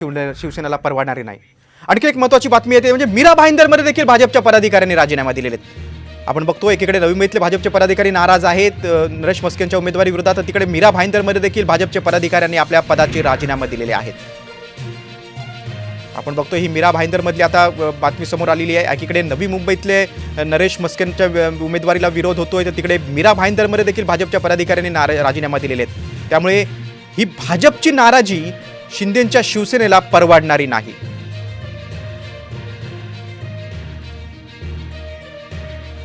शिवसेनेला परवडणारी नाही। आणखी एक महत्त्वाची बातमी येते म्हणजे मीरा भाईंदरमध्ये देखील भाजपच्या पदाधिकाऱ्यांनी राजीनामा दिलेले आहेत। आपण बघतो एकीकडे नवी मुंबईतले भाजपचे पदाधिकारी नाराज आहेत नरेश मस्केंच्या उमेदवारी विरोधात, तर तिकडे मीरा भाईंदरमध्ये देखील भाजपचे पदाधिकाऱ्यांनी आपल्या पदाचे राजीनामा दिलेले आहेत। आपण बघतो ही मीरा भाईंदरमधली आता बातमी समोर आलेली आहे। एकीकडे नवी मुंबईतले नरेश मस्केंच्या उमेदवारीला विरोध होतोय, तर तिकडे मीरा भाईंदरमध्ये देखील भाजपच्या पदाधिकाऱ्यांनी राजीनामा दिलेले आहेत। त्यामुळे ही भाजपची नाराजी शिंदेंच्या शिवसेनेला परवडणारी नाही।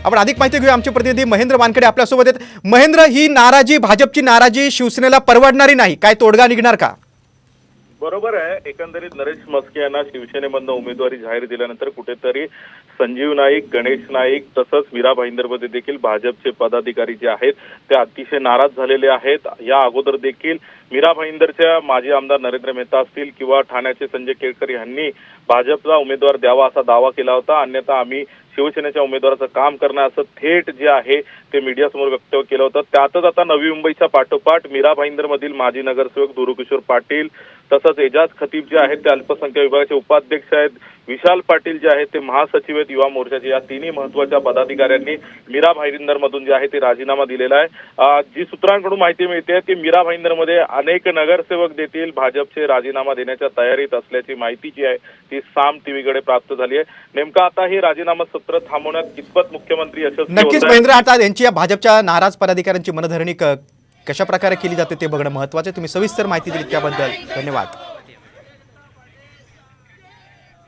आपण अधिक माहिती घेऊया, आमचे प्रतिनिधी महेंद्र वानखेडे आपल्यासोबत आहेत। महेंद्र, ही नाराजी भाजपची नाराजी शिवसेनेला परवडणारी नाही, काय तोडगा निघणार का? बरोबर आहे। एकंदरीत नरेश मस्के यांना शिवसेनेमधनं उमेदवारी जाहीर दिल्यानंतर कुठेतरी संजीव नाईक, गणेश नाईक तसंच मीरा भाईंदरमध्ये देखील भाजपचे पदाधिकारी जे आहेत ते अतिशय नाराज झालेले आहेत। या अगोदर देखील मीरा भाईंदरच्या माजी आमदार नरेंद्र मेहता असतील किंवा ठाण्याचे संजय केळकर यांनी भाजपला उमेदवार द्यावा असा दावा केला होता, अन्यथा आम्ही शिवसेनेच्या उमेदवाराचं काम करणार असं थेट जे आहे ते मीडियासमोर व्यक्त केलं होतं। त्यातच आता नवी मुंबईच्या पाठोपाठ मीरा भाईंदरमधील माजी नगरसेवक दुरुकिशोर पाटील तसंच एजाज खतीब जे आहेत ते अल्पसंख्याक विभागाचे उपाध्यक्ष आहेत, विशाल पाटील जे आहेत ते महासचिव आहेत युवा मोर्चाचे, या तिन्ही महत्वाच्या पदाधिकाऱ्यांनी मीरा भाईंदरमधून जे आहे ते राजीनामा दिलेला आहे। जी सूत्रांकडून माहिती मिळते की मीरा भाईंदरमध्ये अनेक नगरसेवक देखील भाजपचे राजीनामा देण्याच्या तयारीत असल्याची माहिती जी आहे ती साम टीव्हीकडे प्राप्त झाली आहे। नेमका आता हे राजीनामा सत्र थांबवण्यात कितपत मुख्यमंत्री यशस्वी नक्कीच महेंद्र, आता यांची या भाजपच्या नाराज पदाधिकाऱ्यांची मनधरणी कशा प्रकारे केली जाते ते बघणं महत्त्वाचं आहे। तुम्ही सविस्तर माहिती दिली त्याबद्दल धन्यवाद।